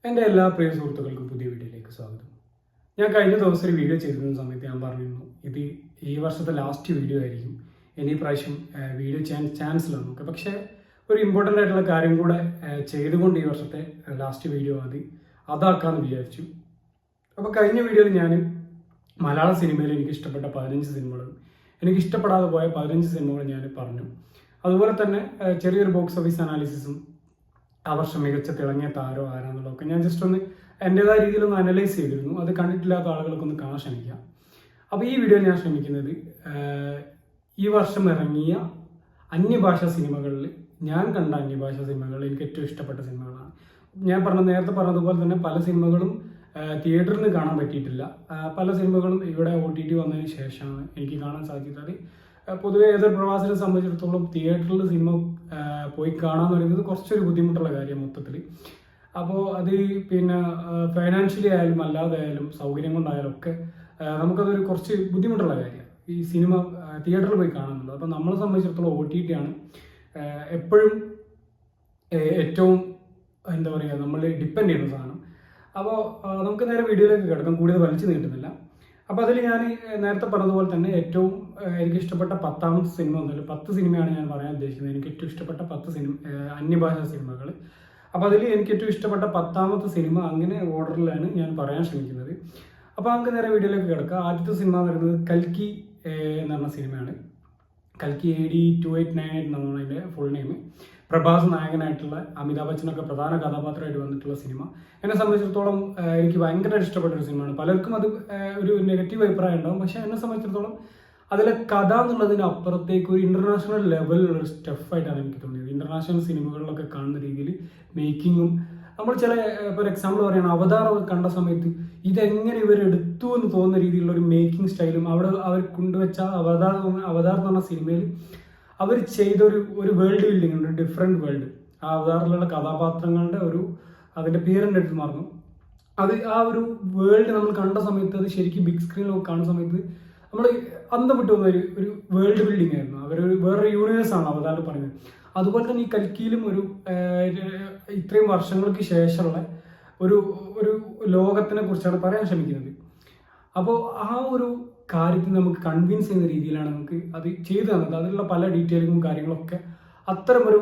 എൻ്റെ എല്ലാ പ്രിയ സുഹൃത്തുക്കൾക്കും പുതിയ വീഡിയോയിലേക്ക് സ്വാഗതം. ഞാൻ കഴിഞ്ഞ ദിവസം ഒരു വീഡിയോ ചെയ്തിരുന്ന സമയത്ത് ഞാൻ പറഞ്ഞിരുന്നു ഇത് ഈ വർഷത്തെ ലാസ്റ്റ് വീഡിയോ ആയിരിക്കും. ഇനി പ്രാവശ്യം വീഡിയോ ചെയ്യാൻ ചാൻസ് ഇല്ല നമുക്ക്. പക്ഷേ ഒരു ഇമ്പോർട്ടൻ്റ് ആയിട്ടുള്ള കാര്യം കൂടെ ചെയ്തുകൊണ്ട് ഈ വർഷത്തെ ലാസ്റ്റ് വീഡിയോ അതാക്കാമെന്ന് വിചാരിച്ചു. അപ്പോൾ കഴിഞ്ഞ വീഡിയോയിൽ ഞാൻ മലയാള സിനിമയിൽ എനിക്ക് ഇഷ്ടപ്പെട്ട 15 സിനിമകളും എനിക്ക് ഇഷ്ടപ്പെടാതെ പോയ 15 സിനിമകൾ ഞാൻ പറഞ്ഞു. അതുപോലെ തന്നെ ചെറിയൊരു ബോക്സ് ഓഫീസ് അനാലിസിസും ആ വർഷം മികച്ച തിളങ്ങിയ താരോ ആരാന്നുള്ളതൊക്കെ ഞാൻ ജസ്റ്റ് ഒന്ന് എൻ്റെതായ രീതിയിലൊന്ന് അനലൈസ് ചെയ്തിരുന്നു. അത് കണ്ടിട്ടില്ലാത്ത ആളുകൾക്കൊന്ന് കാണാൻ ശ്രമിക്കാം. അപ്പോൾ ഈ വീഡിയോയിൽ ഞാൻ ശ്രമിക്കുന്നത് ഈ വർഷം ഇറങ്ങിയ അന്യഭാഷാ സിനിമകളിൽ ഞാൻ കണ്ട അന്യഭാഷാ സിനിമകളിൽ എനിക്ക് ഏറ്റവും ഇഷ്ടപ്പെട്ട സിനിമകളാണ്. ഞാൻ നേരത്തെ പറഞ്ഞതുപോലെ തന്നെ പല സിനിമകളും തിയേറ്ററിൽ നിന്ന് കാണാൻ പറ്റിയിട്ടില്ല. പല സിനിമകളും ഇവിടെ OTT വന്നതിന് ശേഷമാണ് എനിക്ക് കാണാൻ സാധിച്ചത്. പൊതുവെ ഏതൊരു പ്രവാസിനെ സംബന്ധിച്ചിടത്തോളം തിയേറ്ററിൽ സിനിമ പോയി കാണാന്ന് പറയുന്നത് കുറച്ചൊരു ബുദ്ധിമുട്ടുള്ള കാര്യം മൊത്തത്തിൽ. അപ്പോൾ അത് പിന്നെ ഫൈനാൻഷ്യലി ആയാലും അല്ലാതെ ആയാലും സൗകര്യം കൊണ്ടായാലും ഒക്കെ നമുക്കതൊരു കുറച്ച് ബുദ്ധിമുട്ടുള്ള കാര്യമാണ് ഈ സിനിമ തിയേറ്ററിൽ പോയി കാണാന്നുള്ളത്. അപ്പോൾ നമ്മളെ സംബന്ധിച്ചിടത്തോളം OTT ആണ് എപ്പോഴും ഏറ്റവും എന്താ പറയുക നമ്മൾ ഡിപ്പെൻഡ് ചെയ്യുന്ന സാധനം. അപ്പോൾ നമുക്ക് നേരെ വീഡിയോയിലേക്ക് കിടക്കാം, കൂടുതൽ വലിച്ചു നീട്ടുന്നില്ല. അപ്പോൾ അതിൽ ഞാൻ നേരത്തെ പറഞ്ഞതുപോലെ തന്നെ ഏറ്റവും എനിക്ക് ഇഷ്ടപ്പെട്ട 10ാമത്തെ സിനിമ ഒന്നുമില്ല, 10 സിനിമയാണ് ഞാൻ പറയാൻ ഉദ്ദേശിക്കുന്നത്. എനിക്ക് ഏറ്റവും ഇഷ്ടപ്പെട്ട 10 അന്യഭാഷാ സിനിമകൾ. അപ്പോൾ അതിൽ എനിക്ക് ഏറ്റവും ഇഷ്ടപ്പെട്ട 10ാമത്തെ സിനിമ അങ്ങനെ ഓർഡറിലാണ് ഞാൻ പറയാൻ ശ്രമിക്കുന്നത്. അപ്പോൾ നമുക്ക് നേരെ വീഡിയോയിലേക്ക് കിടക്കാം. ആദ്യത്തെ സിനിമ എന്ന് പറയുന്നത് കൽക്കി എന്ന് പറഞ്ഞ സിനിമയാണ്. കൽക്കി AD 2898 എന്നാണ് അതിൻ്റെ ഫുൾ നെയിം. പ്രഭാസ് നായകനായിട്ടുള്ള അമിതാഭ് ബച്ചനൊക്കെ പ്രധാന കഥാപാത്രമായിട്ട് വന്നിട്ടുള്ള സിനിമ എന്നെ സംബന്ധിച്ചിടത്തോളം എനിക്ക് ഭയങ്കരമായിട്ട് ഇഷ്ടപ്പെട്ട ഒരു സിനിമയാണ്. പലർക്കും അത് ഒരു നെഗറ്റീവ് അഭിപ്രായം ഉണ്ടാവും, പക്ഷേ എന്നെ സംബന്ധിച്ചിടത്തോളം അതിലെ കഥ എന്നുള്ളതിന് അപ്പുറത്തേക്ക് ഒരു ഇന്റർനാഷണൽ ലെവലിലുള്ള ഒരു സ്റ്റെഫായിട്ടാണ് എനിക്ക് തോന്നിയത്. ഇന്റർനാഷണൽ സിനിമകളിലൊക്കെ കാണുന്ന രീതിയിൽ മേക്കിങ്ങും നമ്മൾ ചില ഫോർ എക്സാമ്പിൾ പറയുകയാണ് അവതാർ കണ്ട സമയത്ത് ഇതെങ്ങനെ ഇവരെടുത്തു എന്ന് തോന്നുന്ന രീതിയിലുള്ള ഒരു മേക്കിംഗ് സ്റ്റൈലും അവിടെ അവർ കൊണ്ടുവച്ച അവതാർ എന്ന് പറഞ്ഞ സിനിമയിൽ അവർ ചെയ്ത ഒരു വേൾഡ് ബിൽഡിംഗ് ഉണ്ട്, ഡിഫറെൻറ്റ് വേൾഡ്. ആ അവതാറിലുള്ള കഥാപാത്രങ്ങളുടെ അതിൻ്റെ പേരെൻ്റെ അടുത്ത് മറന്നു. ആ ഒരു വേൾഡ് നമ്മൾ കണ്ട സമയത്ത് അത് ശരിക്കും ബിഗ് സ്ക്രീനിൽ കാണുന്ന സമയത്ത് നമ്മൾ അന്തം വിട്ടു വന്ന ഒരു വേൾഡ് ബിൽഡിംഗ് ആയിരുന്നു. വേറൊരു യൂണിവേഴ്സാണ് അവതാറിൽ പറയുന്നത്. അതുപോലെ തന്നെ ഈ കൽക്കിയിലും ഇത്രയും വർഷങ്ങൾക്ക് ശേഷമുള്ള ഒരു ലോകത്തിനെ കുറിച്ചാണ് പറയാൻ ശ്രമിക്കുന്നത്. അപ്പോൾ ആ ഒരു കാര്യത്തിൽ നമുക്ക് കൺവിൻസ് ചെയ്യുന്ന രീതിയിലാണ് നമുക്ക് അത് ചെയ്തു തന്നത്. അതിലുള്ള പല ഡീറ്റെയിലിങ്ങും കാര്യങ്ങളൊക്കെ അത്തരമൊരു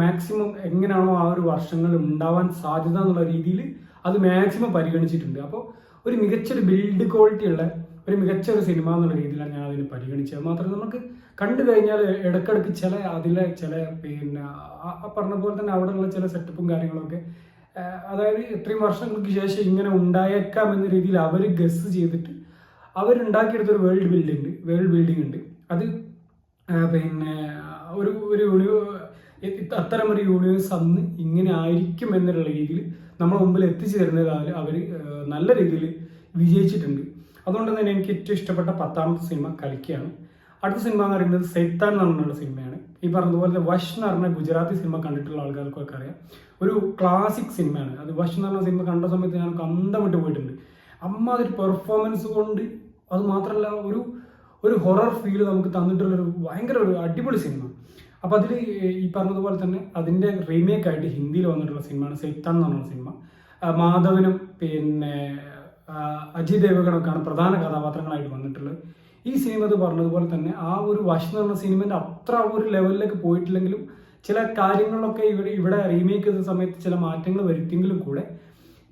മാക്സിമം എങ്ങനെയാണോ ആ ഒരു വർഷങ്ങൾ ഉണ്ടാവാൻ സാധ്യത എന്നുള്ള രീതിയിൽ അത് മാക്സിമം പരിഗണിച്ചിട്ടുണ്ട്. അപ്പോൾ ഒരു മികച്ചൊരു ബിൽഡ് ക്വാളിറ്റി ഉള്ള ഒരു മികച്ചൊരു സിനിമ എന്നുള്ള രീതിയിലാണ് ഞാൻ അതിനെ പരിഗണിച്ചത്. മാത്രമല്ല നമുക്ക് കണ്ടു കഴിഞ്ഞാൽ ഇടയ്ക്കിടയ്ക്ക് അതിലെ ചില പിന്നെ പറഞ്ഞ പോലെ തന്നെ അവിടെയുള്ള ചില സെറ്റപ്പും കാര്യങ്ങളൊക്കെ അതായത് ഇത്രയും വർഷങ്ങൾക്ക് ശേഷം ഇങ്ങനെ ഉണ്ടായേക്കാം എന്ന രീതിയിൽ അവർ ഗസ് ചെയ്തിട്ട് അവരുണ്ടാക്കിയെടുത്തൊരു വേൾഡ് ബിൽഡിംഗ് ഉണ്ട്. അത് പിന്നെ ഒരു അത്തരമൊരു യൂണിവേഴ്സ് അന്ന് ഇങ്ങനെ ആയിരിക്കും എന്നുള്ള രീതിയിൽ നമ്മളെ മുമ്പിൽ എത്തിച്ചു തരുന്നത് അവർ നല്ല രീതിയിൽ വിജയിച്ചിട്ടുണ്ട്. അതുകൊണ്ട് തന്നെ എനിക്ക് ഏറ്റവും ഇഷ്ടപ്പെട്ട 10ാമത്തെ സിനിമ കൽക്കിയാണ്. അടുത്ത സിനിമ എന്ന് പറയുന്നത് സൈത്താൻ എന്ന് പറഞ്ഞുള്ള സിനിമയാണ്. ഈ പറഞ്ഞതുപോലെ വഷ് എന്ന് പറഞ്ഞ ഗുജറാത്തി സിനിമ കണ്ടിട്ടുള്ള ആൾക്കാർക്കൊക്കെ അറിയാം. ഒരു ക്ലാസിക് സിനിമയാണ് അത്. വഷ് എന്ന് പറഞ്ഞ സിനിമ കണ്ട സമയത്ത് ഞാൻ അന്തം വിട്ട് പോയിട്ടുണ്ട്. അതൊരു പെർഫോമൻസ് കൊണ്ട്, അത് മാത്രമല്ല ഒരു ഹൊറർ ഫീൽ നമുക്ക് തന്നിട്ടുള്ളൊരു ഭയങ്കര ഒരു അടിപൊളി സിനിമ. അപ്പോൾ അതിൽ ഈ പറഞ്ഞതുപോലെ തന്നെ അതിൻ്റെ റീമേക്കായിട്ട് ഹിന്ദിയിൽ വന്നിട്ടുള്ള സിനിമയാണ് സൈത്താൻ എന്ന് പറഞ്ഞ സിനിമ. മാധവനും പിന്നെ അജയ് ദേവഗണൊക്കെയാണ് പ്രധാന കഥാപാത്രങ്ങളായിട്ട് വന്നിട്ടുള്ളത്. ഈ സിനിമ അത് പറഞ്ഞതുപോലെ തന്നെ ആ ഒരു വഷ് എന്ന് പറഞ്ഞ സിനിമേൻ്റെ അത്ര ഒരു ലെവലിലേക്ക് പോയിട്ടില്ലെങ്കിലും ചില കാര്യങ്ങളിലൊക്കെ ഇവിടെ റീമേക്ക് ചെയ്ത സമയത്ത് ചില മാറ്റങ്ങൾ വരുത്തിയെങ്കിലും കൂടെ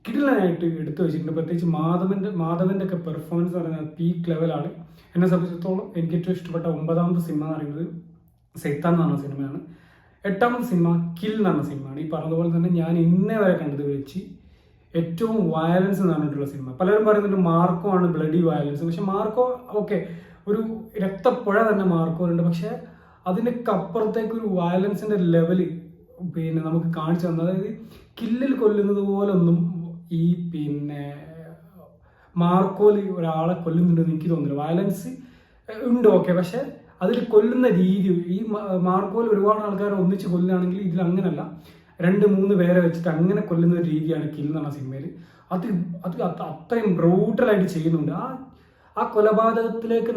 കിടിലനായിട്ട് എടുത്തു വെച്ചിട്ടുണ്ട്. പ്രത്യേകിച്ച് മാധവൻ്റെ ഒക്കെ പെർഫോമൻസ് എന്ന് പറയുന്നത് പീക്ക് ലെവലാണ്. എന്നെ സംബന്ധിച്ചിടത്തോളം എനിക്ക് ഏറ്റവും ഇഷ്ടപ്പെട്ട 9ാമത്തെ സിനിമ എന്ന് പറയുന്നത് സൈത്താൻ എന്ന് പറഞ്ഞ സിനിമയാണ്. 8ാമത്തെ സിനിമ കിൽ എന്ന് പറഞ്ഞ സിനിമയാണ്. ഈ പറഞ്ഞതുപോലെ തന്നെ ഞാൻ ഇന്നേ വരെ കണ്ടത് വെച്ച് ഏറ്റവും വയലൻസ് എന്ന് പറഞ്ഞിട്ടുള്ള സിനിമ. പലരും പറയുന്നുണ്ട് മാർക്കോ ആണ് ബ്ലഡി വയലൻസ്, പക്ഷെ മാർക്കോ ഓക്കെ ഒരു രക്തപ്പുഴ തന്നെ മാർക്കോയിലുണ്ട്. പക്ഷെ അതിനൊക്കെ അപ്പുറത്തേക്ക് ഒരു വയലൻസിന്റെ ലെവല് പിന്നെ നമുക്ക് കാണിച്ചു തന്നത്. അതായത് കില്ലിൽ കൊല്ലുന്നത് പോലൊന്നും ഈ പിന്നെ മാർക്കോയിൽ ഒരാളെ കൊല്ലുന്നുണ്ടെന്ന് എനിക്ക് തോന്നുന്നില്ല. വയലൻസ് ഉണ്ട് ഓക്കെ, പക്ഷെ അതിൽ കൊല്ലുന്ന രീതി ഈ മാർക്കോയിൽ ഒരുപാട് ആൾക്കാരെ ഒന്നിച്ച് കൊല്ലുകയാണെങ്കിൽ ഇതിൽ അങ്ങനല്ല, 2-3 പേരെ വെച്ചിട്ട് അങ്ങനെ കൊല്ലുന്ന ഒരു രീതിയാണ് കിൽ എന്ന് പറഞ്ഞ സിനിമയിൽ. അത് അത്രയും ബ്രൂട്ടലായിട്ട് ചെയ്യുന്നുണ്ട്. ആ കൊലപാതകത്തിലേക്ക്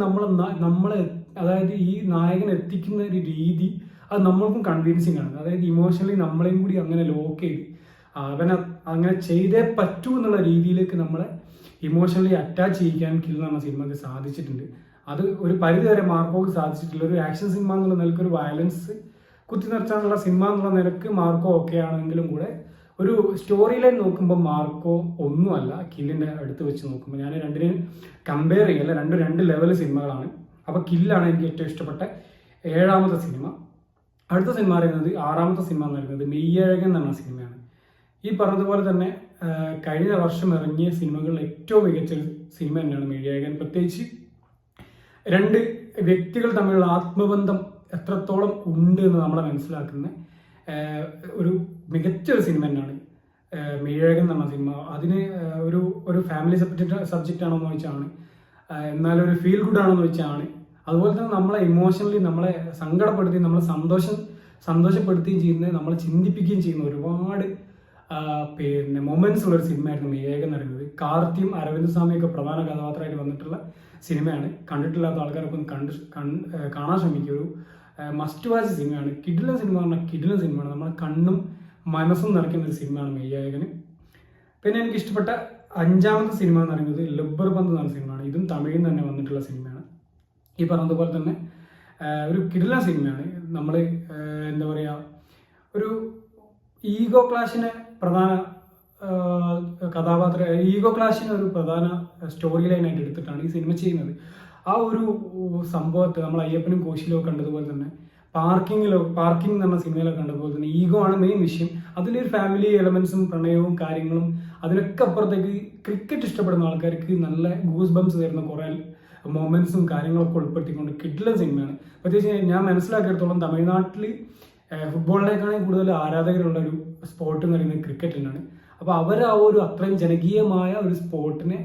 നമ്മളെ അതായത് ഈ നായകൻ എത്തിക്കുന്ന ഒരു രീതി അത് നമ്മൾക്കും കൺവിൻസിങ് ആണ്. അതായത് ഇമോഷണലി നമ്മളെയും കൂടി അങ്ങനെ ലോക്ക് ചെയ്ത് അവനെ അങ്ങനെ ചെയ്തേ പറ്റൂ എന്നുള്ള രീതിയിലേക്ക് നമ്മളെ ഇമോഷണലി അറ്റാച്ച് ചെയ്യിക്കാൻ കിൽ എന്ന് പറഞ്ഞ സിനിമക്ക് സാധിച്ചിട്ടുണ്ട്. അത് ഒരു പരിധി വരെ മാർക്കോക്ക് സാധിച്ചിട്ടില്ല. ഒരു ആക്ഷൻ സിനിമ എന്നുള്ള നിലക്ക്, ഒരു വയലൻസ് കുത്തി നിറച്ചാനുള്ള സിനിമ എന്നുള്ള നിലക്ക് മാർക്കോ ഒക്കെ ആണെങ്കിലും കൂടെ ഒരു സ്റ്റോറി ലൈൻ നോക്കുമ്പോൾ മാർക്കോ ഒന്നുമല്ല കില്ലിൻ്റെ അടുത്ത് വെച്ച് നോക്കുമ്പോൾ. ഞാൻ രണ്ടിനെയും കമ്പയർ ചെയ്യല്ല, രണ്ട് ലെവൽ സിനിമകളാണ്. അപ്പോൾ കില്ലാണ് എനിക്ക് ഏറ്റവും ഇഷ്ടപ്പെട്ട 7ാമത്തെ സിനിമ. അടുത്ത സിനിമ പറയുന്നത് 6ാമത്തെ സിനിമ എന്ന് പറയുന്നത് മെയ്യഴകൻ എന്ന് പറഞ്ഞ സിനിമയാണ്. ഈ പറഞ്ഞതുപോലെ തന്നെ കഴിഞ്ഞ വർഷം ഇറങ്ങിയ സിനിമകളിൽ ഏറ്റവും മികച്ച സിനിമ തന്നെയാണ് മെയ്യഴകൻ. പ്രത്യേകിച്ച് രണ്ട് വ്യക്തികൾ തമ്മിലുള്ള ആത്മബന്ധം എത്രത്തോളം ഉണ്ട് എന്ന് നമ്മളെ മനസ്സിലാക്കുന്ന ഒരു മികച്ചൊരു സിനിമ തന്നെയാണ് മെയ്യഴകൻ എന്ന് പറഞ്ഞ സിനിമ. അതിന് ഒരു ഫാമിലി സബ്ജക്റ്റ് ആണോ എന്ന് ചോദിച്ചാണ്, എന്നാലും ഒരു ഫീൽ ഗുഡ് ആണോ എന്ന് ചോദിച്ചാണ്. അതുപോലെ തന്നെ നമ്മളെ ഇമോഷണലി നമ്മളെ സങ്കടപ്പെടുത്തി നമ്മളെ സന്തോഷപ്പെടുത്തുകയും ചെയ്യുന്ന, നമ്മളെ ചിന്തിപ്പിക്കുകയും ചെയ്യുന്ന ഒരുപാട് മൊമെന്റ്സ് ഉള്ള ഒരു സിനിമയായിരുന്നു മെയ്യഴകൻ എന്ന് പറയുന്നത്. കാർത്തിയും അരവിന്ദ് സ്വാമിയൊക്കെ പ്രധാന കഥാപാത്രമായിട്ട് വന്നിട്ടുള്ള സിനിമയാണ്. കണ്ടിട്ടില്ലാത്ത ആൾക്കാരൊക്കെ ഒന്ന് കാണാൻ ശ്രമിക്കുക. ഒരു മസ്റ്റ് വാച്ച് സിനിമയാണ്. കിടിലൻ സിനിമ പറഞ്ഞാൽ കിടിലൻ സിനിമയാണ്. നമ്മളെ കണ്ണും മനസ്സും നിറയ്ക്കുന്ന ഒരു സിനിമയാണ് മെയ്യഴകന്. പിന്നെ എനിക്ക് ഇഷ്ടപ്പെട്ട 5ാമത്തെ സിനിമ എന്ന് പറയുന്നത് ലബ്ബർ ബന്ദ് എന്ന സിനിമയാണ്. ഇതും തമിഴിൽ നിന്ന് തന്നെ വന്നിട്ടുള്ള സിനിമയാണ്. ഈ പറഞ്ഞതുപോലെ തന്നെ ഒരു കിടിലൻ സിനിമയാണ്. നമ്മൾ എന്താ പറയുക, ഒരു ഈഗോ ക്ലാഷിനെ ഒരു പ്രധാന സ്റ്റോറി ലൈനായിട്ട് എടുത്തിട്ടാണ് ഈ സിനിമ ചെയ്യുന്നത്. ആ ഒരു സംഭവത്തെ നമ്മൾ അയ്യപ്പനും കോശിയിലൊക്കെ കണ്ടതുപോലെ തന്നെ പാർക്കിംഗ് എന്ന് പറഞ്ഞ സിനിമയിലൊക്കെ കണ്ടതുപോലെ തന്നെ ഈഗോ ആണ് മെയിൻ വിഷയം. അതിലൊരു ഫാമിലി എലമെന്റ്സും പ്രണയവും കാര്യങ്ങളും അതിനൊക്കെ അപ്പുറത്തേക്ക് ക്രിക്കറ്റ് ഇഷ്ടപ്പെടുന്ന ആൾക്കാർക്ക് നല്ല ഗൂസ് ബംസ് തരുന്ന കുറേ മൊമെന്റ്സും കാര്യങ്ങളൊക്കെ ഉൾപ്പെടുത്തിക്കൊണ്ട് കിടിലൻ സിനിമയാണ്. പ്രത്യേകിച്ച് ഞാൻ മനസ്സിലാക്കിയെടുത്തോളം തമിഴ്നാട്ടിൽ ഫുട്ബോളിനേക്കാളും കൂടുതൽ ആരാധകരുള്ള ഒരു സ്പോർട്ട് എന്ന് പറയുന്നത് ക്രിക്കറ്റിനാണ്. അപ്പോൾ അവർ ആ ഒരു അത്രയും ജനകീയമായ ഒരു സ്പോർട്ടിനെ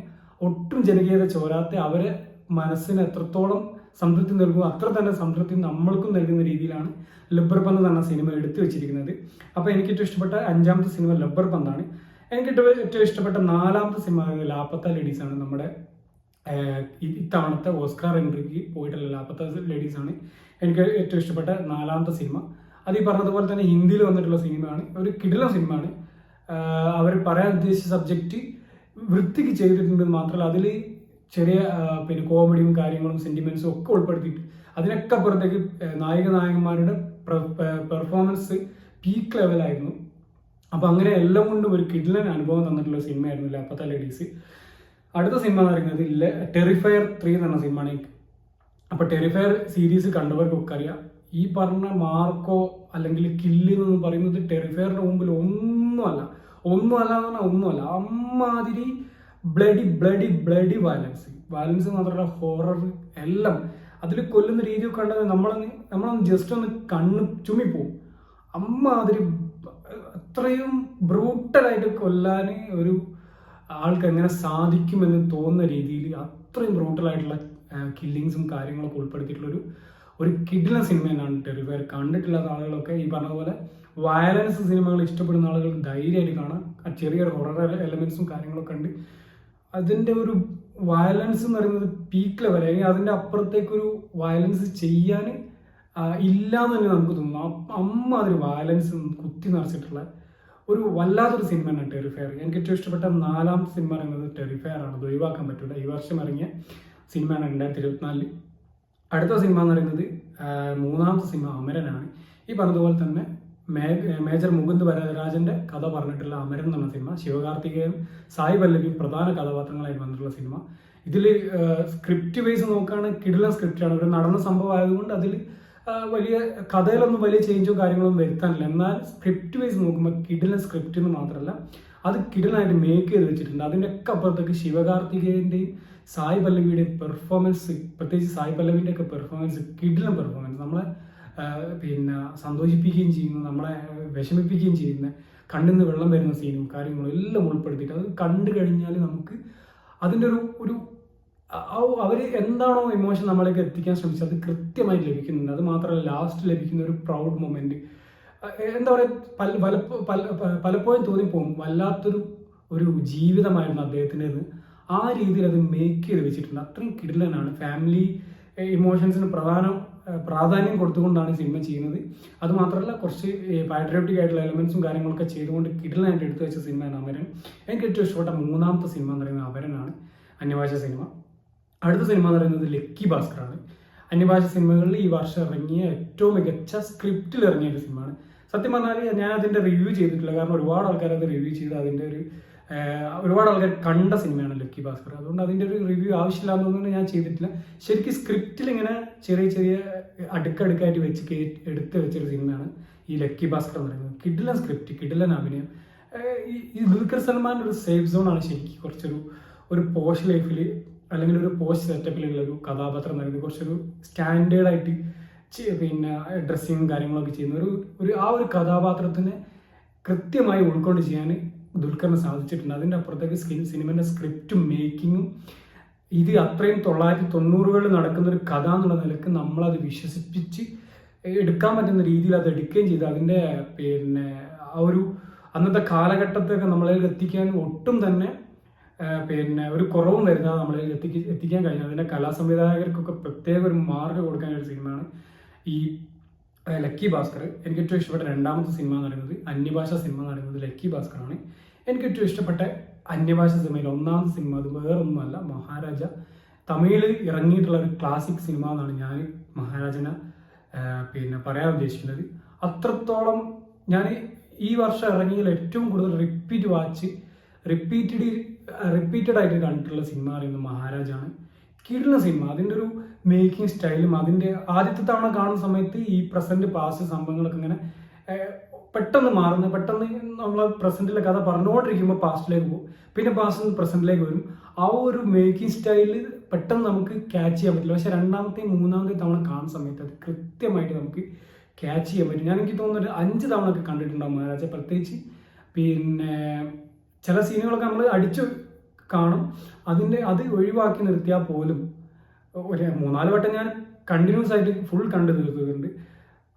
ഒട്ടും ജനകീയത ചോരാത്ത അവരെ മനസ്സിന് എത്രത്തോളം സംതൃപ്തി നൽകും അത്ര തന്നെ സംതൃപ്തി നമ്മൾക്കും നൽകുന്ന രീതിയിലാണ് ലബ്ബർ പന്ത് എന്ന സിനിമ എടുത്തു വെച്ചിരിക്കുന്നത്. അപ്പോൾ എനിക്ക് ഏറ്റവും ഇഷ്ടപ്പെട്ട 5ാമത്തെ സിനിമ ലബ്ബർ പന്താണ്. എനിക്ക് ഏറ്റവും ഇഷ്ടപ്പെട്ട 4ാമത്തെ സിനിമ ലാപ്പത്ത ലേഡീസ് ആണ്. നമ്മുടെ ഇത്തവണത്തെ ഓസ്കാർ എൻട്രിക്ക് പോയിട്ടുള്ള ലാപ്പത്ത ലേഡീസ് ആണ് എനിക്ക് ഏറ്റവും ഇഷ്ടപ്പെട്ട 4ാമത്തെ സിനിമ. അത് ഈ പറഞ്ഞതുപോലെ തന്നെ ഹിന്ദിയിൽ വന്നിട്ടുള്ള സിനിമയാണ്. ഒരു കിടിലൻ സിനിമയാണ്. അവർ പറയാൻ ഉദ്ദേശിച്ച സബ്ജക്റ്റ് വൃത്തിക്ക് ചെയ്തിട്ടുണ്ടെന്ന് മാത്രമല്ല അതിൽ ചെറിയ കോമഡിയും കാര്യങ്ങളും സെന്റിമെന്റ്സും ഒക്കെ ഉൾപ്പെടുത്തിയിട്ട് അതിനൊക്കെ അപ്പുറത്തേക്ക് നായകന്മാരുടെ പെർഫോമൻസ് പീക്ക് ലെവലായിരുന്നു. അപ്പോൾ അങ്ങനെ എല്ലാം കൊണ്ടും ഒരു കിടിലൻ അനുഭവം തന്നിട്ടുള്ള സിനിമയായിരുന്നു ലാപ്പത്ത ലേഡീസ്. അടുത്ത സിനിമ എന്ന് പറയുന്നത് ടെറിഫയർ 3 എന്ന് പറഞ്ഞ സിനിമയാണ്. അപ്പോൾ ടെറിഫയർ സീരീസ് കണ്ടവർക്കൊക്കെ അറിയാം. ഈ പറഞ്ഞ മാർക്കോ അല്ലെങ്കിൽ കില്ല് എന്ന് പറയുന്നത് ടെറിഫയറിന്റെ മുമ്പിൽ ഒന്നുമല്ല എന്ന് പറഞ്ഞാൽ അമ്മാതിരി ബ്ലഡി വയലൻസ് മാത്രമല്ല ഹൊറർ എല്ലാം അതിൽ കൊല്ലുന്ന രീതിയൊക്കെ കണ്ടത് നമ്മളൊന്ന് ജസ്റ്റ് ഒന്ന് കണ്ണ് ചുമ്മിപ്പോവും. അമ്മാതിരി അത്രയും ബ്രൂട്ടലായിട്ട് കൊല്ലാൻ ഒരു ആൾക്ക് എങ്ങനെ സാധിക്കുമെന്ന് തോന്നുന്ന രീതിയിൽ അത്രയും ബ്രൂട്ടലായിട്ടുള്ള കില്ലിങ്സും കാര്യങ്ങളൊക്കെ ഉൾപ്പെടുത്തിയിട്ടുള്ളൊരു കിടിലൻ സിനിമ തന്നെയാണ് ടെറിഫയർ. കണ്ടിട്ടില്ലാത്ത ആളുകളൊക്കെ ഈ പറഞ്ഞ വയലൻസ് സിനിമകൾ ഇഷ്ടപ്പെടുന്ന ആളുകൾ ധൈര്യമായിട്ട് കാണാം. ആ ചെറിയൊരു ഹൊറർ എലമെന്റ്സും കാര്യങ്ങളൊക്കെ ഉണ്ട്. അതിൻ്റെ ഒരു വയലൻസ് എന്ന് പറയുന്നത് പീക്ക് ലെവൽ, അല്ലെങ്കിൽ അതിൻ്റെ അപ്പുറത്തേക്കൊരു വയലൻസ് ചെയ്യാൻ ഇല്ലാന്ന് തന്നെ നമുക്ക് തോന്നുന്നു. അമ്മാതിരി വയലൻസ് കുത്തി നിറച്ചിട്ടുള്ള ഒരു വല്ലാത്തൊരു സിനിമ തന്നെ ടെറിഫയർ. എനിക്ക് ഏറ്റവും ഇഷ്ടപ്പെട്ട 4ാമത്തെ സിനിമ പറയുന്നത് ടെറിഫയർ ആണ്. അത് ഒഴിവാക്കാൻ പറ്റില്ല. ഈ വർഷം ഇറങ്ങിയ സിനിമയാണ് 2024. അടുത്ത സിനിമ എന്ന് പറയുന്നത് 3ാമത്തെ സിനിമ അമരനാണ്. ഈ പറഞ്ഞതുപോലെ തന്നെ മേജർ മുകുന്ദ് വരദരാജന്റെ കഥ പറഞ്ഞിട്ടുള്ള അമരൻ എന്ന് പറഞ്ഞ സിനിമ. ശിവകാർത്തികേയൻ സായി പല്ലവിയും പ്രധാന കഥാപാത്രങ്ങളായി വന്നിട്ടുള്ള സിനിമ. ഇതിൽ സ്ക്രിപ്റ്റ് വൈസ് നോക്കുകയാണെങ്കിൽ കിടിലൻ സ്ക്രിപ്റ്റാണ്. ഒരു നടന്ന സംഭവം ആയതുകൊണ്ട് അതിൽ വലിയ കഥയിലൊന്നും വലിയ ചേഞ്ചോ കാര്യങ്ങളൊന്നും വരുത്താനില്ല. എന്നാൽ സ്ക്രിപ്റ്റ് വൈസ് നോക്കുമ്പോൾ കിടിലൻ സ്ക്രിപ്റ്റ് എന്ന് മാത്രമല്ല അത് കിടിലനായിട്ട് മേക്ക് ചെയ്ത് വെച്ചിട്ടുണ്ട്. അതിൻ്റെയൊക്കെ അപ്പുറത്തേക്ക് ശിവകാർത്തികേയൻ്റെയും സായി പല്ലവിയുടെയും പെർഫോമൻസ്, പ്രത്യേകിച്ച് സായി പല്ലവിൻ്റെ ഒക്കെ പെർഫോമൻസ് കിടിലൻ പെർഫോമൻസ്. നമ്മളെ സന്തോഷിപ്പിക്കുകയും ചെയ്യുന്നു, നമ്മളെ വിഷമിപ്പിക്കുകയും ചെയ്യുന്ന, കണ്ണിൽ നിന്ന് വെള്ളം വരുന്ന സീനും കാര്യങ്ങളും എല്ലാം ഉൾപ്പെടുത്തിയിട്ട് അത് കണ്ടു കഴിഞ്ഞാൽ നമുക്ക് അതിൻ്റെ ഒരു അവർ എന്താണോ ഇമോഷൻ നമ്മളേക്ക് എത്തിക്കാൻ ശ്രമിച്ചത് അത് കൃത്യമായിട്ട് ലഭിക്കുന്നുണ്ട്. അത് മാത്രമല്ല ലാസ്റ്റ് ലഭിക്കുന്ന ഒരു പ്രൗഡ് മൊമെന്റ്, എന്താ പറയുക, പലപ്പോഴും തോന്നിപ്പോകും വല്ലാത്തൊരു ജീവിതമായിരുന്നു അദ്ദേഹത്തിൻ്റെത്. ആ രീതിയിൽ അത് മേക്ക് ചെയ്ത് വെച്ചിട്ടുണ്ട്. അത്രയും കിടിലനാണ്. ഫാമിലി ഇമോഷൻസിന് പ്രധാന പ്രാധാന്യം കൊടുത്തുകൊണ്ടാണ് സിനിമ ചെയ്യുന്നത്. അതുമാത്രമല്ല കുറച്ച് പാട്രിയോട്ടിക് ആയിട്ടുള്ള എലമെന്റ്സും കാര്യങ്ങളൊക്കെ ചെയ്തുകൊണ്ട് കിടിലനായിട്ട് എടുത്തു വെച്ച സിനിമയാണ് അമരൻ. എനിക്ക് ഏറ്റവും ഇഷ്ടപ്പെട്ട മൂന്നാമത്തെ സിനിമ എന്ന് പറയുന്നത് അമരനാണ്, അന്യഭാഷ സിനിമ. അടുത്ത സിനിമ എന്ന് പറയുന്നത് ലക്കി ഭാസ്കറാണ്. അന്യഭാഷ സിനിമകളിൽ ഈ വർഷം ഇറങ്ങിയ ഏറ്റവും മികച്ച സ്ക്രിപ്റ്റിൽ ഇറങ്ങിയ ഒരു സിനിമയാണ്. സത്യം പറഞ്ഞാൽ ഞാൻ അതിൻ്റെ റിവ്യൂ ചെയ്തിട്ടില്ല, കാരണം ഒരുപാട് ആൾക്കാർ അത് റിവ്യൂ ചെയ്ത് അതിൻ്റെ ഒരുപാട് ആൾക്കാർ കണ്ട സിനിമയാണ് ലക്കി ഭാസ്കർ. അതുകൊണ്ട് അതിൻ്റെ ഒരു റിവ്യൂ ആവശ്യമില്ലാന്നൊന്നും ഞാൻ ചെയ്തിട്ടില്ല. ശരിക്കും സ്ക്രിപ്റ്റിൽ ഇങ്ങനെ ചെറിയ അടുക്കടുക്കായിട്ട് എടുത്ത് വെച്ചൊരു സിനിമയാണ് ഈ ലക്കി ഭാസ്കർ എന്ന് പറയുന്നത്. കിടിലൻ സ്ക്രിപ്റ്റ്, കിടിലൻ അഭിനയം. ഈ ദുൽഖർ സൽമാൻ ഒരു സേഫ് സോണാണ് ശരിക്കും. കുറച്ചൊരു പോഷ് ലൈഫിൽ അല്ലെങ്കിൽ ഒരു പോഷ് സെറ്റപ്പിലുള്ള ഒരു കഥാപാത്രം എന്ന് പറയുന്നത് കുറച്ചൊരു സ്റ്റാൻഡേർഡായിട്ട് പിന്നെ ഡ്രസ്സിങ്ങും കാര്യങ്ങളൊക്കെ ചെയ്യുന്ന ഒരു കഥാപാത്രത്തിനെ കൃത്യമായി ഉൾക്കൊണ്ട് ചെയ്യാൻ ദുൽഖറിന് സാധിച്ചിട്ടുണ്ട്. അതിൻ്റെ അപ്പുറത്തേക്ക് സിനിമയുടെ സ്ക്രിപ്റ്റും മേക്കിങ്ങും ഇത് അത്രയും 1990-കളിൽ നടക്കുന്ന ഒരു കഥ എന്നുള്ള നിലക്ക് നമ്മളത് വിശ്വസിപ്പിച്ച് എടുക്കാൻ പറ്റുന്ന രീതിയിൽ അത് എടുക്കുകയും ചെയ്ത് അതിൻ്റെ പിന്നെ ആ ഒരു അന്നത്തെ കാലഘട്ടത്തൊക്കെ നമ്മളിൽ എത്തിക്കാൻ ഒട്ടും തന്നെ പിന്നെ ഒരു കുറവും വരുന്നത് നമ്മളിൽ എത്തിക്കാൻ കഴിഞ്ഞു. അതിൻ്റെ കലാസംവിധായകർക്കൊക്കെ പ്രത്യേക ഒരു മാർഗ്ഗം കൊടുക്കാൻ ഒരു സിനിമയാണ് ഈ ലക്കി ഭാസ്കർ. എനിക്ക് ഏറ്റവും ഇഷ്ടപ്പെട്ട രണ്ടാമത്തെ സിനിമ എന്ന് പറയുന്നത് അന്യഭാഷ സിനിമ എന്ന് പറയുന്നത് ലക്കി ഭാസ്കറാണ്. എനിക്ക് ഏറ്റവും ഇഷ്ടപ്പെട്ട അന്യഭാഷ സിനിമയിൽ ഒന്നാമത്തെ സിനിമ അത് വേറൊന്നുമല്ല, മഹാരാജ. തമിഴിൽ ഇറങ്ങിയിട്ടുള്ള ഒരു ക്ലാസിക് സിനിമ എന്നാണ് ഞാൻ മഹാരാജനെ പിന്നെ പറയാൻ ഉദ്ദേശിക്കുന്നത്. അത്രത്തോളം ഞാൻ ഈ വർഷം ഇറങ്ങിയതിൽ ഏറ്റവും കൂടുതൽ റിപ്പീറ്റഡ് ആയിട്ട് കണ്ടിട്ടുള്ള സിനിമ പറയുന്നത് മഹാരാജാണ്. കിടിലൻ സിനിമ. അതിൻ്റെ ഒരു മേക്കിംഗ് സ്റ്റൈലും അതിൻ്റെ ആദ്യത്തെ തവണ കാണുന്ന സമയത്ത് ഈ പ്രസന്റ് പാസ്റ്റ് സംഭവങ്ങളൊക്കെ ഇങ്ങനെ പെട്ടെന്ന് നമ്മൾ പ്രസന്റിലെ കഥ പറഞ്ഞുകൊണ്ടിരിക്കുമ്പോൾ പാസ്റ്റിലേക്ക് പോകും, പിന്നെ പാസ്റ്റിൽ നിന്ന് പ്രസന്റിലേക്ക് വരും. ആ ഒരു മേക്കിംഗ് സ്റ്റൈലിൽ പെട്ടെന്ന് നമുക്ക് ക്യാച്ച് ചെയ്യാൻ പറ്റില്ല. പക്ഷെ രണ്ടാമത്തെയും മൂന്നാമത്തെയും തവണ കാണുന്ന സമയത്ത് അത് കൃത്യമായിട്ട് നമുക്ക് ക്യാച്ച് ചെയ്യാൻ പറ്റും. എനിക്ക് തോന്നുന്നു 5 തവണ ഒക്കെ കണ്ടിട്ടുണ്ടാവും മഹാരാജ. പ്രത്യേകിച്ച് പിന്നെ ചില സീനുകളൊക്കെ നമ്മൾ അടിച്ചു കാണും, അത് ഒഴിവാക്കി നിർത്തിയാൽ പോലും ഒരു 3-4 വട്ടം ഞാൻ കണ്ടിന്യൂസ് ആയിട്ട് ഫുൾ കണ്ടു തീർത്തിട്ടുണ്ട്.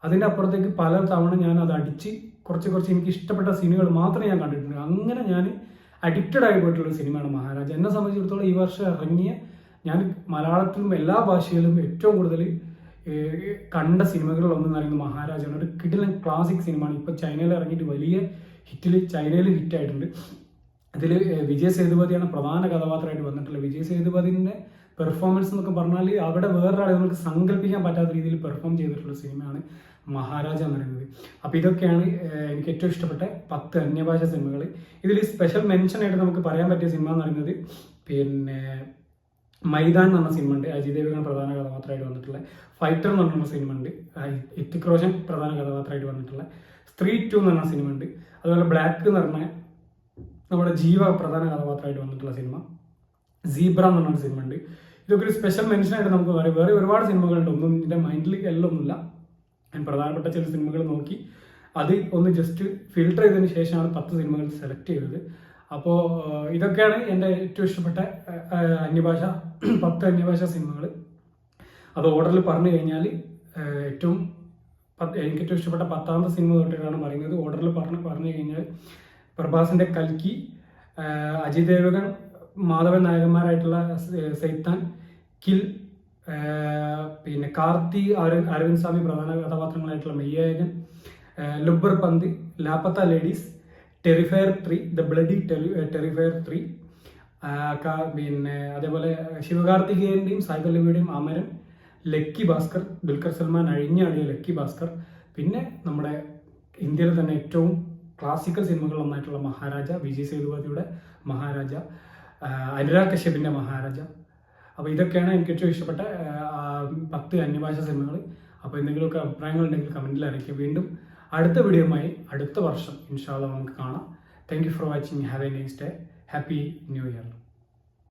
അതിൻ്റെ അപ്പുറത്തേക്ക് പല തവണ ഞാൻ അത് അടിച്ച് കുറച്ച് എനിക്ക് ഇഷ്ടപ്പെട്ട സീനുകൾ മാത്രമേ ഞാൻ കണ്ടിട്ടുണ്ട്. അങ്ങനെ ഞാൻ അഡിക്റ്റഡ് ആയി പോയിട്ടുള്ള സിനിമയാണ് മഹാരാജ. എന്നെ സംബന്ധിച്ചിടത്തോളം ഈ വർഷം ഇറങ്ങിയ ഞാൻ മലയാളത്തിലും എല്ലാ ഭാഷയിലും ഏറ്റവും കൂടുതൽ കണ്ട സിനിമകളിൽ ഒന്നെന്ന് പറയുന്നത് മഹാരാജാണ്. ഒരു കിടിലൻ ക്ലാസിക് സിനിമയാണ്. ഇപ്പോൾ ചൈനയിൽ ഇറങ്ങിയിട്ട് വലിയ ചൈനയിൽ ഹിറ്റായിട്ടുണ്ട്. ഇതിൽ വിജയ് സേതുപതിയാണ് പ്രധാന കഥാപാത്രമായിട്ട് വന്നിട്ടുള്ളത്. വിജയ് സേതുപതിൻ്റെ പെർഫോമൻസ് എന്നൊക്കെ പറഞ്ഞാൽ അവിടെ വേറൊരാളെ നമുക്ക് സങ്കല്പിക്കാൻ പറ്റാത്ത രീതിയിൽ പെർഫോം ചെയ്തിട്ടുള്ള സിനിമയാണ് മഹാരാജ എന്ന് പറയുന്നത്. അപ്പോൾ ഇതൊക്കെയാണ് എനിക്ക് ഏറ്റവും ഇഷ്ടപ്പെട്ട 10 അന്യഭാഷ സിനിമകൾ. ഇതിൽ സ്പെഷ്യൽ മെൻഷൻ ആയിട്ട് നമുക്ക് പറയാൻ പറ്റിയ സിനിമ എന്ന് പറയുന്നത് പിന്നെ മൈതാൻ എന്ന് പറഞ്ഞ സിനിമ ഉണ്ട്, അജയ് ദേവ്ഗൺ പ്രധാന കഥാപാത്രമായിട്ട് വന്നിട്ടുള്ള. ഫൈറ്റർ എന്ന് പറഞ്ഞ സിനിമ ഉണ്ട്, ഋത്തിക് റോഷൻ പ്രധാന കഥാപാത്രമായിട്ട് വന്നിട്ടുള്ള. സ്ത്രീ 2 എന്ന് പറഞ്ഞ സിനിമ ഉണ്ട്. അതുപോലെ ബ്ലാക്ക് എന്ന് പറഞ്ഞ നമ്മുടെ ജീവ പ്രധാന കഥാപാത്രമായിട്ട് വന്നിട്ടുള്ള സിനിമ. സീബ്ര എന്ന് പറഞ്ഞ സിനിമ ഉണ്ട്. ഇതൊക്കെ ഒരു സ്പെഷ്യൽ മെൻഷനായിട്ട് നമുക്ക് പറയാം. വേറെ ഒരുപാട് സിനിമകളുണ്ട്, ഒന്നും എൻ്റെ മൈൻഡിൽ എല്ലാം ഒന്നുമില്ല. ഞാൻ പ്രധാനപ്പെട്ട ചില സിനിമകൾ നോക്കി അത് ഒന്ന് ജസ്റ്റ് ഫിൽട്ടർ ചെയ്തതിന് ശേഷമാണ് 10 സിനിമകൾ സെലക്ട് ചെയ്തത്. അപ്പോൾ ഇതൊക്കെയാണ് എൻ്റെ ഏറ്റവും ഇഷ്ടപ്പെട്ട 10 അന്യഭാഷ സിനിമകൾ. അത് ഓർഡറിൽ പറഞ്ഞു കഴിഞ്ഞാൽ എനിക്ക് ഏറ്റവും ഇഷ്ടപ്പെട്ട 10ാമത്തെ സിനിമ തൊട്ടിട്ടാണ് പറയുന്നത്. ഓർഡറിൽ പറഞ്ഞു കഴിഞ്ഞാൽ പ്രഭാസിൻ്റെ കൽക്കി, അജയ് ദേവ്ഗൺ മാധവൻ നായകന്മാരായിട്ടുള്ള സൈത്താൻ, കിൽ, പിന്നെ കാർത്തി അരവിന്ദ് സ്വാമി പ്രധാന കഥാപാത്രങ്ങളായിട്ടുള്ള മെയ്യായകൻ, ലുബ്ബർ പന്ത്, ലാപ്പത്ത ലേഡീസ്, ടെറിഫയർ 3, ദ ബ്ലഡി ടെറിഫയർ 3, പിന്നെ അതേപോലെ ശിവകാർത്തികേയൻ്റെയും സായിപല്ലവിയുടെയും അമരൻ, ലക്കി ഭാസ്കർ, ദുൽഖർ സൽമാൻ അഴിഞ്ഞാടിയ ലക്കി ഭാസ്കർ, പിന്നെ നമ്മുടെ ഇന്ത്യയിൽ തന്നെ ഏറ്റവും ക്ലാസിക്കൽ സിനിമകളിൽ ഒന്നായിട്ടുള്ള മഹാരാജ, വിജയ് സേതുപതിയുടെ മഹാരാജ, അനുരാഗ് കശ്യപിൻ്റെ മഹാരാജ. അപ്പോൾ ഇതൊക്കെയാണ് എനിക്ക് ഏറ്റവും ഇഷ്ടപ്പെട്ട 10 അന്യഭാഷ സിനിമകൾ. അപ്പോൾ എന്തെങ്കിലുമൊക്കെ അഭിപ്രായങ്ങളുണ്ടെങ്കിൽ കമൻറ്റിൽ അറിയിക്കുക. വീണ്ടും അടുത്ത വീഡിയോയുമായി അടുത്ത വർഷം ഇൻഷാ അല്ലാഹ് നമുക്ക് കാണാം. Thank you for watching. Have A nice day. Happy new year.